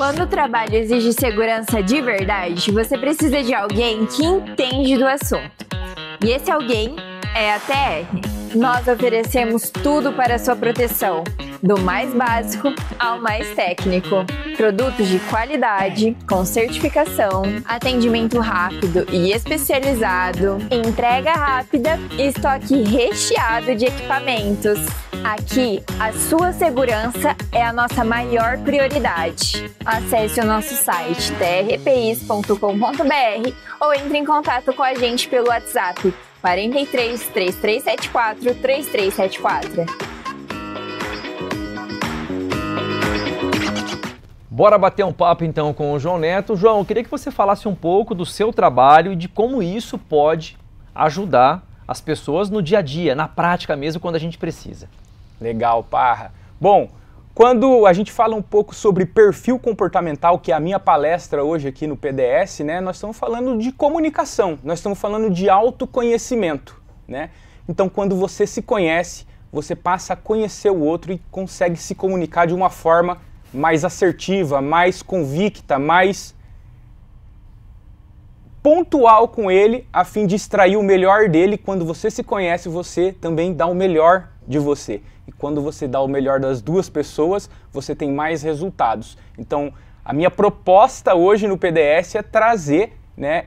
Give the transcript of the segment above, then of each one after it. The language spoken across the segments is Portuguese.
Quando o trabalho exige segurança de verdade, você precisa de alguém que entende do assunto. E esse alguém é a TR. Nós oferecemos tudo para a sua proteção, do mais básico ao mais técnico. Produtos de qualidade, com certificação, atendimento rápido e especializado, entrega rápida e estoque recheado de equipamentos. Aqui, a sua segurança é a nossa maior prioridade. Acesse o nosso site trepis.com.br ou entre em contato com a gente pelo WhatsApp 43 3374 3374. Bora bater um papo então com o João Neto. João, eu queria que você falasse um pouco do seu trabalho e de como isso pode ajudar as pessoas no dia a dia, na prática mesmo, quando a gente precisa. Legal, Parra. Bom, quando a gente fala um pouco sobre perfil comportamental, que é a minha palestra hoje aqui no PDS, né, nós estamos falando de comunicação, nós estamos falando de autoconhecimento, né? Então, quando você se conhece, você passa a conhecer o outro e consegue se comunicar de uma forma mais assertiva, mais convicta, mais pontual com ele, a fim de extrair o melhor dele. Quando você se conhece, você também dá o melhor de você. E quando você dá o melhor das duas pessoas, você tem mais resultados. Então, a minha proposta hoje no PDS é trazer, né,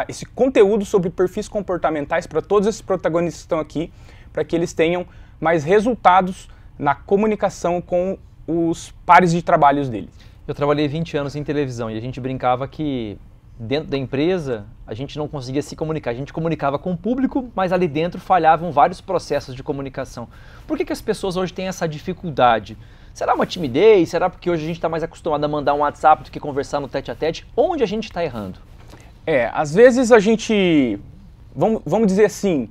esse conteúdo sobre perfis comportamentais para todos esses protagonistas que estão aqui, para que eles tenham mais resultados na comunicação com os pares de trabalhos deles. Eu trabalhei 20 anos em televisão e a gente brincava que dentro da empresa a gente não conseguia se comunicar. A gente comunicava com o público, mas ali dentro falhavam vários processos de comunicação. Por que as pessoas hoje têm essa dificuldade? Será uma timidez? Será porque hoje a gente está mais acostumado a mandar um WhatsApp do que conversar no tete-a-tete? Onde a gente está errando? Às vezes a gente, vamos dizer assim,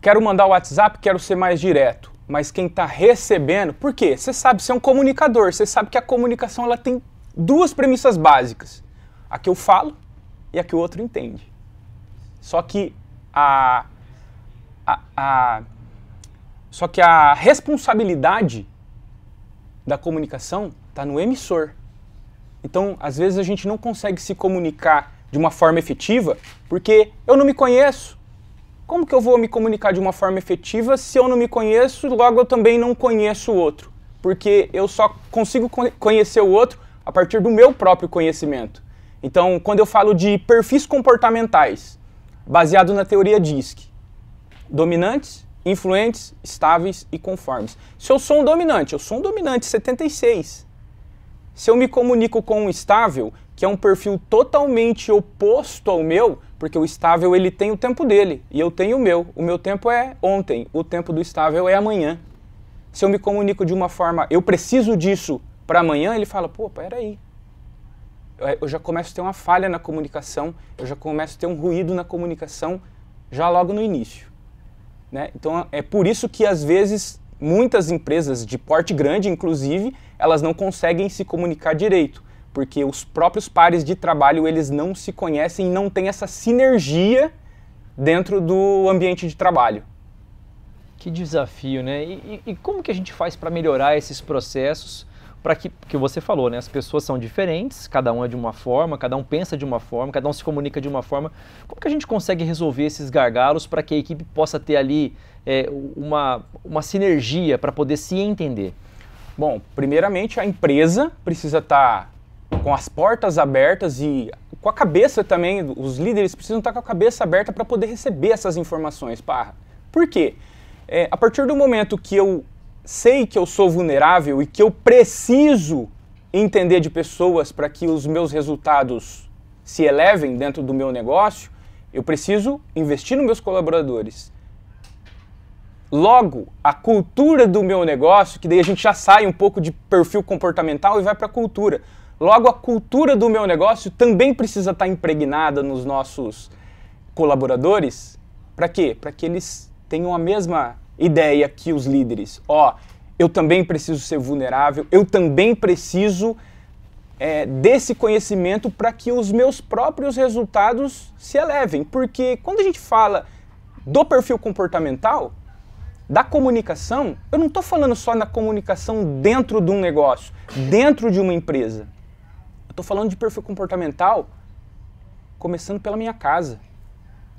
quero mandar o WhatsApp, quero ser mais direto. Mas quem está recebendo, por quê? Você sabe, você é um comunicador, você sabe que a comunicação ela tem duas premissas básicas. A que eu falo e a que o outro entende. Só que a responsabilidade da comunicação está no emissor. Então, às vezes a gente não consegue se comunicar de uma forma efetiva porque eu não me conheço. Como que eu vou me comunicar de uma forma efetiva se eu não me conheço, logo eu também não conheço o outro? Porque eu só consigo conhecer o outro a partir do meu próprio conhecimento. Então, quando eu falo de perfis comportamentais, baseado na teoria DISC, dominantes, influentes, estáveis e conformes. Se eu sou um dominante 76. Se eu me comunico com um estável, que é um perfil totalmente oposto ao meu, porque o estável ele tem o tempo dele e eu tenho o meu tempo é ontem, o tempo do estável é amanhã. Se eu me comunico de uma forma, eu preciso disso para amanhã, ele fala, pô, peraí, eu já começo a ter uma falha na comunicação, eu já começo a ter um ruído na comunicação já logo no início, né? Então é por isso que às vezes muitas empresas de porte grande, inclusive, elas não conseguem se comunicar direito, porque os próprios pares de trabalho eles não se conhecem e não têm essa sinergia dentro do ambiente de trabalho. Que desafio, né? E como que a gente faz para melhorar esses processos? Para que você falou, né? As pessoas são diferentes, cada um é de uma forma, cada um pensa de uma forma, cada um se comunica de uma forma. Como que a gente consegue resolver esses gargalos para que a equipe possa ter ali uma sinergia para poder se entender? Bom, primeiramente a empresa precisa estar com as portas abertas e com a cabeça também, os líderes precisam estar com a cabeça aberta para poder receber essas informações, Parra. Por quê? A partir do momento que eu sei que eu sou vulnerável e que eu preciso entender de pessoas para que os meus resultados se elevem dentro do meu negócio, eu preciso investir nos meus colaboradores. Logo, a cultura do meu negócio, que daí a gente já sai um pouco de perfil comportamental e vai para a cultura. Logo, a cultura do meu negócio também precisa estar impregnada nos nossos colaboradores. Para quê? Para que eles tenham a mesma ideia que os líderes. Eu também preciso ser vulnerável, eu também preciso desse conhecimento para que os meus próprios resultados se elevem. Porque quando a gente fala do perfil comportamental, da comunicação, eu não estou falando só na comunicação dentro de um negócio, dentro de uma empresa. Eu estou falando de perfil comportamental, começando pela minha casa.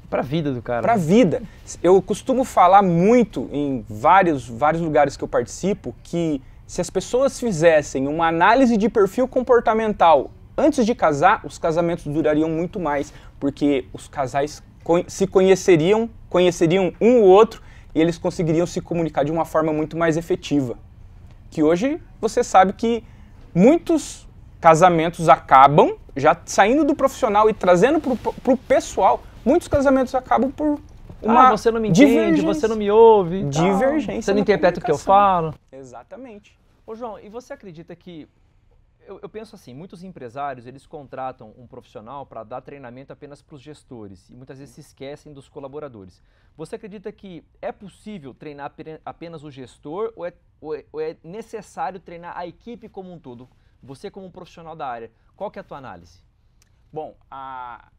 Para a vida do cara. Para a vida. Eu costumo falar muito em vários lugares que eu participo que se as pessoas fizessem uma análise de perfil comportamental antes de casar, os casamentos durariam muito mais, porque os casais se conheceriam um o outro e eles conseguiriam se comunicar de uma forma muito mais efetiva. Que hoje você sabe que muitos casamentos acabam já saindo do profissional e trazendo para o pessoal. Muitos casamentos acabam por uma você não me entende, você não me ouve. Divergência. Você não interpreta o que eu falo. Exatamente. Ô João, e você acredita que, eu penso assim, muitos empresários, eles contratam um profissional para dar treinamento apenas para os gestores e muitas vezes se esquecem dos colaboradores. Você acredita que é possível treinar apenas o gestor ou é necessário treinar a equipe como um todo? Você como um profissional da área, qual que é a tua análise? Bom,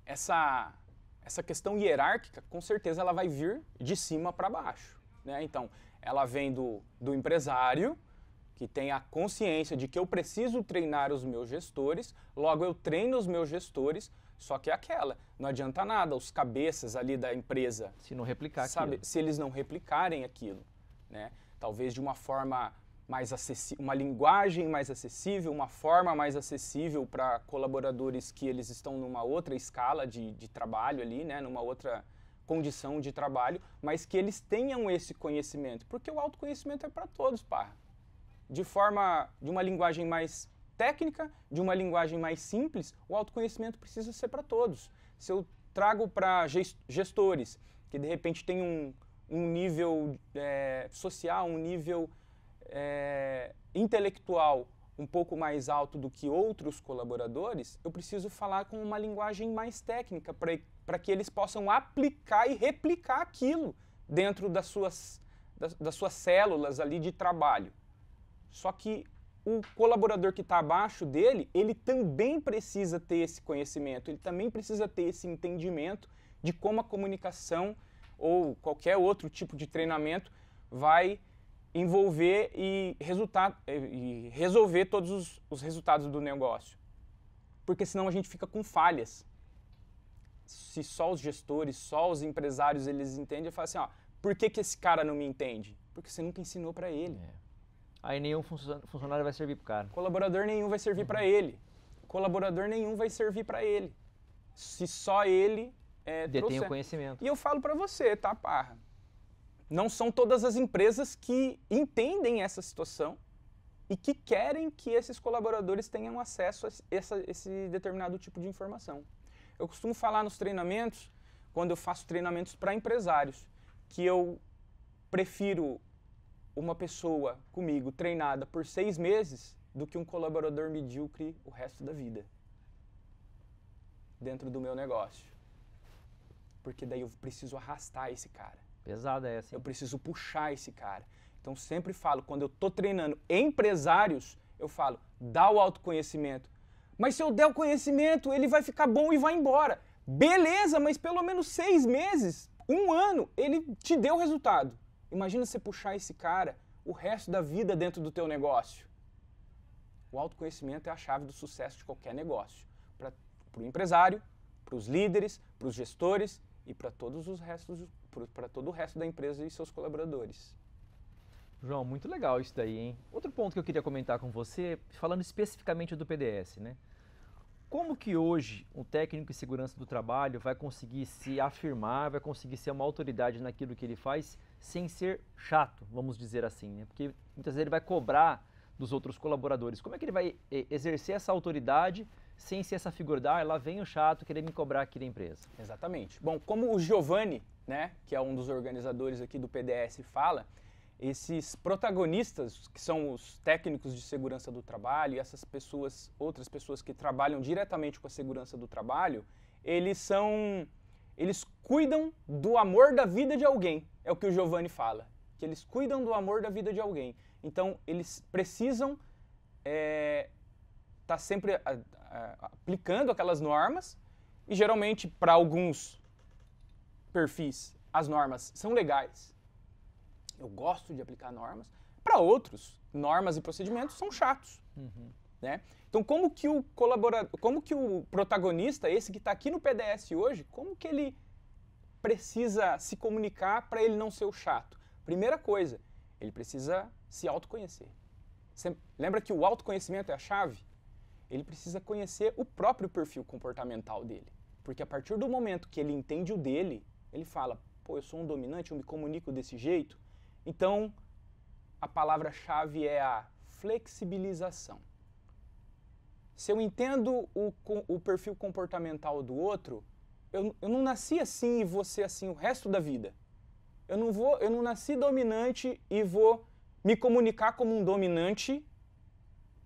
essa questão hierárquica, com certeza ela vai vir de cima para baixo, né? Então, ela vem do empresário, que tem a consciência de que eu preciso treinar os meus gestores, logo eu treino os meus gestores, só que é aquela, não adianta nada, os cabeças ali da empresa, se não replicar sabe, aquilo. se eles não replicarem aquilo, né? Talvez de uma forma mais acessível, uma linguagem mais acessível, uma forma mais acessível para colaboradores que eles estão numa outra escala de trabalho ali, né? Numa outra condição de trabalho, mas que eles tenham esse conhecimento, porque o autoconhecimento é para todos, pá. De uma linguagem mais técnica, de uma linguagem mais simples, o autoconhecimento precisa ser para todos. Se eu trago para gestores que de repente têm um nível social, um nível intelectual um pouco mais alto do que outros colaboradores, eu preciso falar com uma linguagem mais técnica para que eles possam aplicar e replicar aquilo dentro das suas células ali de trabalho. Só que o colaborador que está abaixo dele, ele também precisa ter esse conhecimento, ele também precisa ter esse entendimento de como a comunicação ou qualquer outro tipo de treinamento vai envolver e resolver todos os resultados do negócio. Porque senão a gente fica com falhas. Se só os gestores, só os empresários, eles entendem, eu falo assim, ó, por que esse cara não me entende? Porque você nunca ensinou para ele. Aí nenhum funcionário vai servir pro cara. Colaborador nenhum vai servir para ele. Colaborador nenhum vai servir para ele. Se só ele detém o conhecimento. E eu falo para você, tá, Parra? Não são todas as empresas que entendem essa situação e que querem que esses colaboradores tenham acesso a esse determinado tipo de informação. Eu costumo falar nos treinamentos, quando eu faço treinamentos para empresários, que eu prefiro uma pessoa comigo treinada por 6 meses do que um colaborador medíocre o resto da vida dentro do meu negócio. Porque daí eu preciso arrastar esse cara. Pesada essa, hein? Eu preciso puxar esse cara. Então sempre falo, quando eu estou treinando empresários, eu falo, dá o autoconhecimento. Mas se eu der o conhecimento, ele vai ficar bom e vai embora. Beleza, mas pelo menos 6 meses, 1 ano, ele te deu o resultado. Imagina você puxar esse cara o resto da vida dentro do teu negócio. O autoconhecimento é a chave do sucesso de qualquer negócio. Para o empresário, para os líderes, para os gestores e para todo o resto da empresa e seus colaboradores. João, muito legal isso daí, hein? Outro ponto que eu queria comentar com você, falando especificamente do PDS, né? Como que hoje um técnico em segurança do trabalho vai conseguir se afirmar, vai conseguir ser uma autoridade naquilo que ele faz sem ser chato, vamos dizer assim, né? Porque muitas vezes ele vai cobrar dos outros colaboradores. Como é que ele vai exercer essa autoridade sem ser essa figura, lá vem o chato querer me cobrar aqui da empresa? Exatamente. Bom, como o Giovanni, né, que é um dos organizadores aqui do PDS, fala, esses protagonistas, que são os técnicos de segurança do trabalho, e essas pessoas, outras pessoas que trabalham diretamente com a segurança do trabalho, eles cuidam do amor da vida de alguém, é o que o Giovanni fala, que eles cuidam do amor da vida de alguém. Então, eles precisam estar sempre aplicando aquelas normas, e geralmente, para alguns perfis, as normas são legais, eu gosto de aplicar normas. Para outros, normas e procedimentos são chatos. Né? Então, como que o protagonista, esse que está aqui no PDS hoje, como que ele precisa se comunicar para ele não ser o chato? Primeira coisa, ele precisa se autoconhecer. Você lembra que o autoconhecimento é a chave? Ele precisa conhecer o próprio perfil comportamental dele. Porque a partir do momento que ele entende o dele, ele fala, pô, eu sou um dominante, eu me comunico desse jeito. Então, a palavra-chave é a flexibilização. Se eu entendo o perfil comportamental do outro, eu não nasci assim e vou ser assim o resto da vida. Eu não nasci dominante e vou me comunicar como um dominante,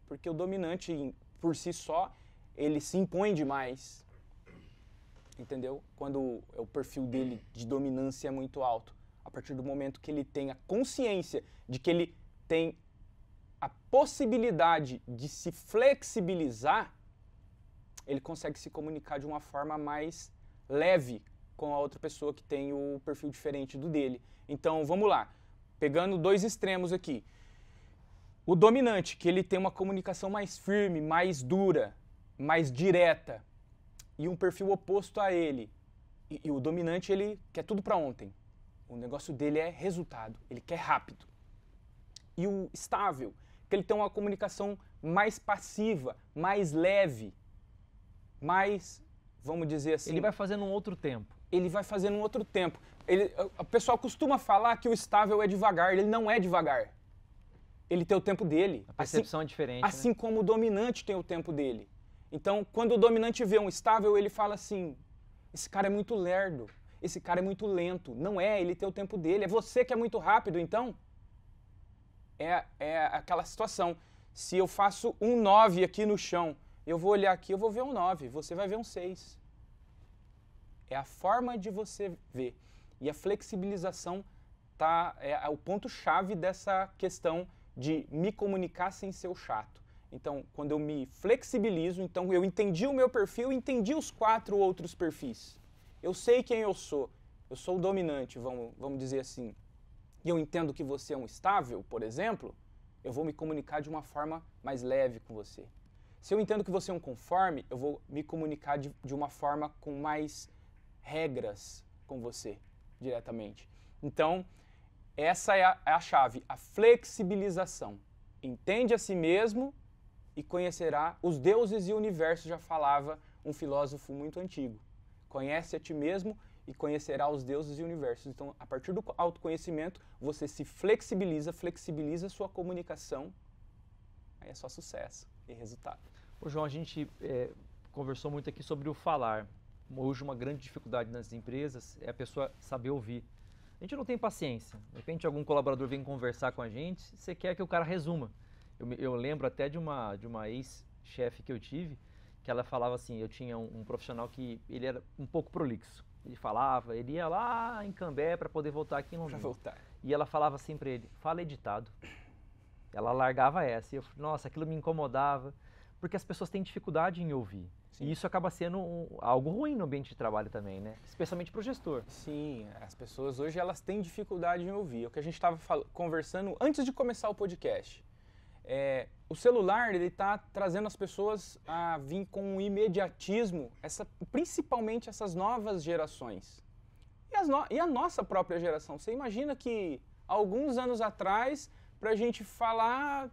porque o dominante, por si só, ele se impõe demais. Entendeu? Quando o perfil dele de dominância é muito alto. A partir do momento que ele tem a consciência de que ele tem a possibilidade de se flexibilizar, ele consegue se comunicar de uma forma mais leve com a outra pessoa que tem o perfil diferente do dele. Então, vamos lá. Pegando dois extremos aqui. O dominante, que ele tem uma comunicação mais firme, mais dura, mais direta, e um perfil oposto a ele. E o dominante, ele quer tudo para ontem. O negócio dele é resultado, ele quer rápido. E o estável, que ele tem uma comunicação mais passiva, mais leve, mais, vamos dizer assim... Ele vai fazendo um outro tempo. Ele vai fazendo um outro tempo. O pessoal costuma falar que o estável é devagar, ele não é devagar. Ele tem o tempo dele. A percepção é diferente. Assim né? como o dominante tem o tempo dele. Então, quando o dominante vê um estável, ele fala assim, esse cara é muito lerdo, esse cara é muito lento. Não é, ele tem o tempo dele. É você que é muito rápido, então? É aquela situação. Se eu faço um 9 aqui no chão, eu vou olhar aqui, eu vou ver um 9, você vai ver um 6. É a forma de você ver. E a flexibilização é o ponto-chave dessa questão de me comunicar sem ser o chato. Então, quando eu me flexibilizo, então eu entendi o meu perfil, entendi os 4 outros perfis. Eu sei quem eu sou o dominante, vamos dizer assim. E eu entendo que você é um estável, por exemplo, eu vou me comunicar de uma forma mais leve com você. Se eu entendo que você é um conforme, eu vou me comunicar de uma forma com mais regras com você, diretamente. Então, essa é a chave, a flexibilização. Entende a si mesmo e conhecerá os deuses e o universo, já falava um filósofo muito antigo. Conhece a ti mesmo e conhecerá os deuses e o universo. Então, a partir do autoconhecimento, você se flexibiliza a sua comunicação, aí é só sucesso e resultado. Ô João, a gente conversou muito aqui sobre o falar. Hoje uma grande dificuldade nas empresas é a pessoa saber ouvir. A gente não tem paciência. De repente algum colaborador vem conversar com a gente, você quer que o cara resuma. Eu lembro até de uma ex-chefe que eu tive, que ela falava assim, eu tinha um profissional que ele era um pouco prolixo. Ele falava, ele ia lá em Cambé para poder voltar aqui em Londrina. Pra voltar. E ela falava assim para ele, fala editado. Ela largava essa. E eu, nossa, aquilo me incomodava, porque as pessoas têm dificuldade em ouvir. Sim. E isso acaba sendo algo ruim no ambiente de trabalho também, né? Especialmente para o gestor. Sim, as pessoas hoje elas têm dificuldade em ouvir. É o que a gente estava conversando antes de começar o podcast. O celular ele está trazendo as pessoas a vir com um imediatismo, principalmente essas novas gerações. E a nossa própria geração. Você imagina que alguns anos atrás, para a gente falar...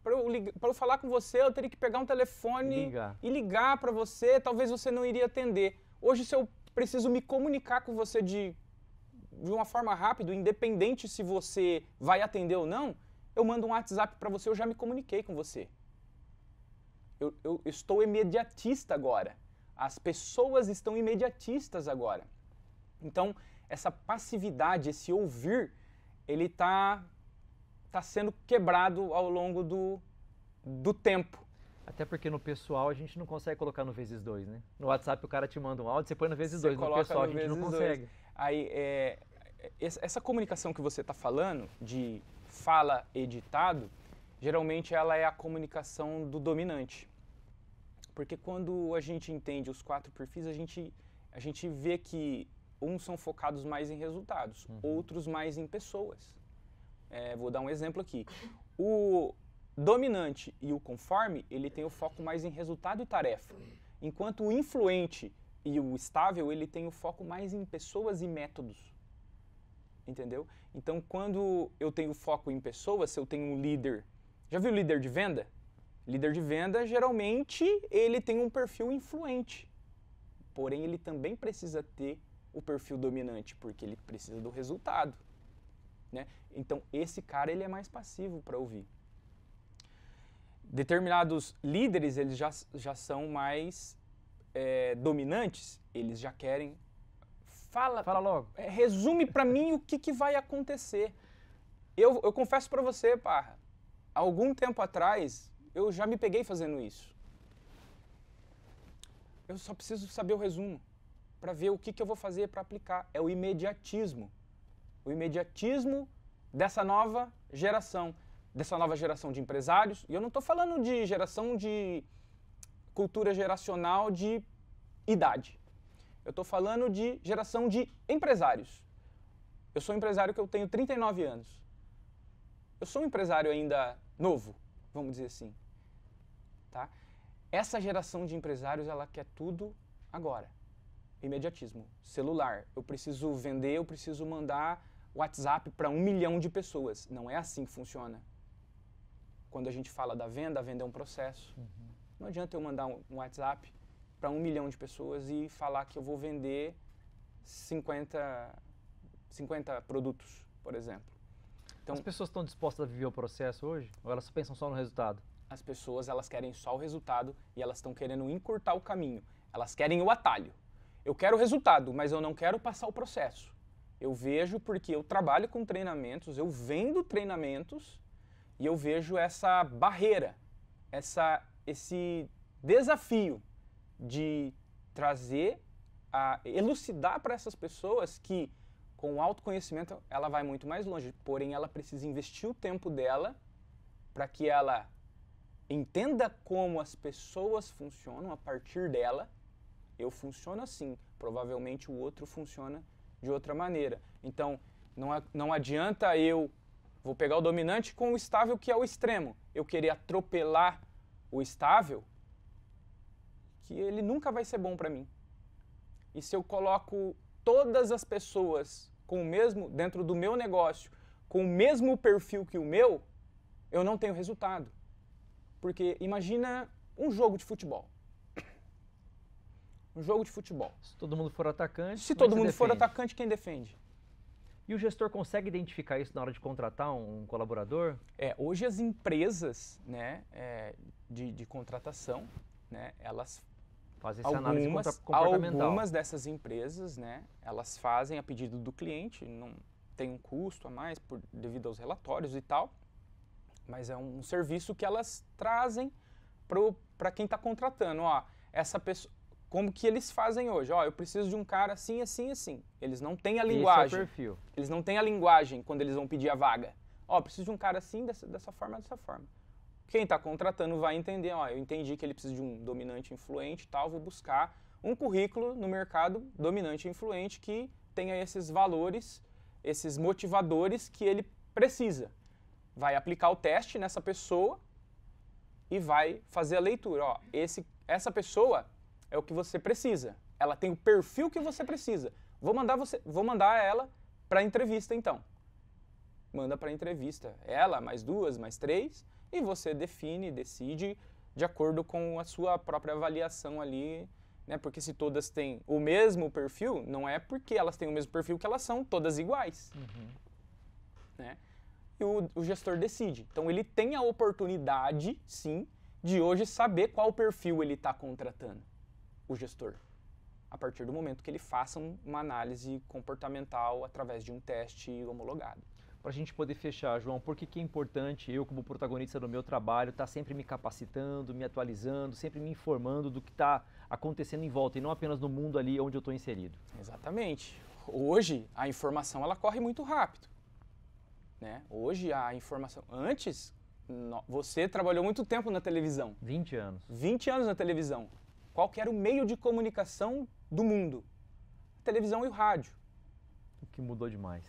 Para eu falar com você, eu teria que pegar um telefone e ligar para você, talvez você não iria atender. Hoje, se eu preciso me comunicar com você de uma forma rápida, independente se você vai atender ou não, eu mando um WhatsApp para você, eu já me comuniquei com você. Eu estou imediatista agora. As pessoas estão imediatistas agora. Então, essa passividade, esse ouvir, ele está sendo quebrado ao longo do tempo. Até porque no pessoal a gente não consegue colocar no vezes 2, né? No WhatsApp o cara te manda um áudio, você põe no vezes 2. No pessoal a gente não consegue. Aí, essa comunicação que você está falando, de fala editado, geralmente ela é a comunicação do dominante. Porque quando a gente entende os 4 perfis, a gente vê que uns são focados mais em resultados, outros mais em pessoas. Vou dar um exemplo aqui. O dominante e o conforme, ele tem o foco mais em resultado e tarefa. Enquanto o influente e o estável, ele tem o foco mais em pessoas e métodos. Entendeu? Então, quando eu tenho foco em pessoas, se eu tenho um líder... Já viu líder de venda? Líder de venda, geralmente, ele tem um perfil influente. Porém, ele também precisa ter o perfil dominante, porque ele precisa do resultado. Né? Então, esse cara ele é mais passivo para ouvir. Determinados líderes, eles já são mais dominantes, eles já querem... Fala logo. Resume para mim o que vai acontecer. Eu confesso para você, Parra, há algum tempo atrás, eu já me peguei fazendo isso. Eu só preciso saber o resumo para ver o que eu vou fazer para aplicar. É o imediatismo. O imediatismo dessa nova geração de empresários. E eu não estou falando de geração de cultura geracional de idade. Eu estou falando de geração de empresários. Eu sou um empresário que eu tenho 39 anos. Eu sou um empresário ainda novo, vamos dizer assim. Tá? Essa geração de empresários, ela quer tudo agora. Imediatismo. Celular. Eu preciso vender, eu preciso mandar WhatsApp para 1 milhão de pessoas. Não é assim que funciona. Quando a gente fala da venda, a venda é um processo. Não adianta eu mandar um WhatsApp para 1 milhão de pessoas e falar que eu vou vender 50 produtos, por exemplo. Então, as pessoas estão dispostas a viver o processo hoje? Ou elas pensam só no resultado? As pessoas, elas querem só o resultado e elas estão querendo encurtar o caminho. Elas querem o atalho. Eu quero o resultado, mas eu não quero passar o processo. Eu vejo porque eu trabalho com treinamentos, eu vendo treinamentos e eu vejo essa barreira, esse desafio de trazer, elucidar para essas pessoas que com o autoconhecimento ela vai muito mais longe, porém ela precisa investir o tempo dela para que ela entenda como as pessoas funcionam a partir dela. Eu funciono assim, provavelmente o outro funciona de outra maneira. Então, não adianta eu vou pegar o dominante com o estável, que é o extremo. Eu querer atropelar o estável, que ele nunca vai ser bom para mim. E se eu coloco todas as pessoas com o mesmo, dentro do meu negócio, com o mesmo perfil que o meu, eu não tenho resultado. Porque imagina um jogo de futebol. Um jogo de futebol. Se todo mundo for atacante, se todo mundo for atacante, quem defende? E o gestor consegue identificar isso na hora de contratar um colaborador? Hoje as empresas, né, de contratação, né, elas fazem essa análise comportamental. Algumas dessas empresas, né, elas fazem a pedido do cliente, não tem um custo a mais devido aos relatórios e tal, mas é um serviço que elas trazem para quem está contratando. Essa pessoa, como que eles fazem hoje? Eu preciso de um cara assim, assim, assim. Eles não têm a linguagem. Esse é o perfil. Eles não têm a linguagem quando eles vão pedir a vaga. Preciso de um cara assim, dessa forma, dessa forma. Quem está contratando vai entender, eu entendi que ele precisa de um dominante influente e tal, vou buscar um currículo no mercado dominante e influente que tenha esses valores, esses motivadores que ele precisa. Vai aplicar o teste nessa pessoa e vai fazer a leitura. Essa pessoa é o que você precisa. Ela tem o perfil que você precisa. Vou mandar ela para a entrevista então. Manda para a entrevista. Ela, mais 2, mais 3, e você decide de acordo com a sua própria avaliação ali, né? Porque se todas têm o mesmo perfil, não é porque elas têm o mesmo perfil que elas são todas iguais. Né? E o gestor decide. Então ele tem a oportunidade, sim, de hoje saber qual perfil ele está contratando, o gestor, a partir do momento que ele faça uma análise comportamental através de um teste homologado. Para a gente poder fechar, João, por que é importante eu, como protagonista do meu trabalho, estar sempre me capacitando, me atualizando, sempre me informando do que está acontecendo em volta e não apenas no mundo ali onde eu estou inserido? Exatamente. Hoje a informação ela corre muito rápido. Né? Hoje a informação... Antes, você trabalhou muito tempo na televisão. 20 anos. 20 anos na televisão. Qual que era o meio de comunicação do mundo? A televisão e o rádio. O que mudou demais.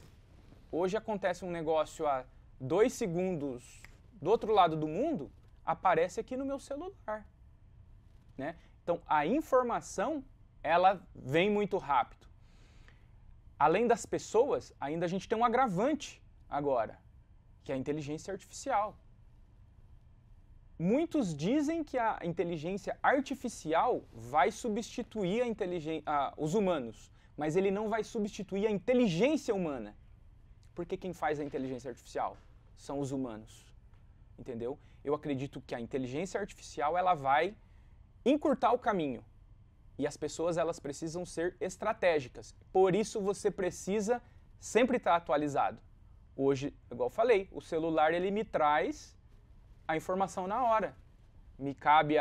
Hoje acontece um negócio a 2 segundos do outro lado do mundo, aparece aqui no meu celular, né? Então, a informação, ela vem muito rápido. Além das pessoas, ainda a gente tem um agravante agora, que é a inteligência artificial. Muitos dizem que a inteligência artificial vai substituir os humanos, mas ele não vai substituir a inteligência humana. Porque quem faz a inteligência artificial são os humanos, entendeu? Eu acredito que a inteligência artificial ela vai encurtar o caminho e as pessoas elas precisam ser estratégicas. Por isso você precisa sempre estar atualizado. Hoje, igual eu falei, o celular ele me traz a informação na hora. Me cabe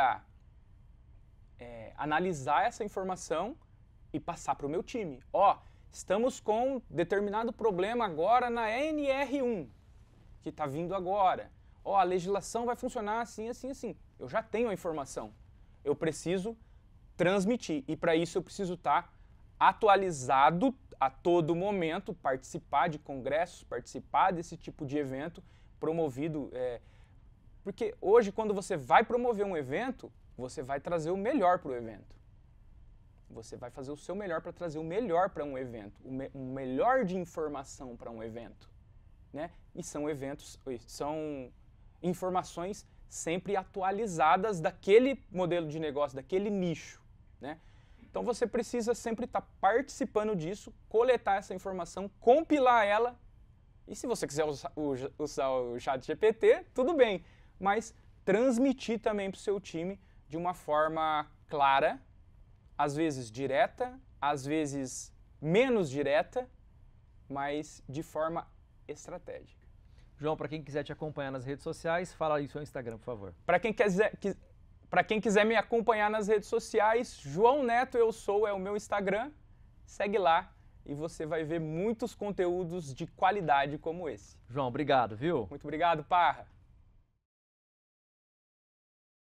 analisar essa informação e passar para o meu time. Estamos com determinado problema agora na NR1, que está vindo agora. A legislação vai funcionar assim, assim, assim. Eu já tenho a informação. Eu preciso transmitir. E para isso eu preciso estar atualizado a todo momento, participar de congressos, participar desse tipo de evento promovido. Porque hoje, quando você vai promover um evento, você vai trazer o melhor para o evento. Você vai fazer o seu melhor para trazer o melhor para um evento, o melhor de informação para um evento, né? E são informações sempre atualizadas daquele modelo de negócio, daquele nicho, né? Então você precisa sempre estar participando disso, coletar essa informação, compilar ela, e se você quiser usar o ChatGPT, tudo bem, mas transmitir também para o seu time de uma forma clara, às vezes direta, às vezes menos direta, mas de forma estratégica. João, para quem quiser te acompanhar nas redes sociais, fala aí o seu Instagram, por favor. Para quem quiser me acompanhar nas redes sociais, João Neto Eu Sou é o meu Instagram, segue lá e você vai ver muitos conteúdos de qualidade como esse. João, obrigado, viu? Muito obrigado, Parra.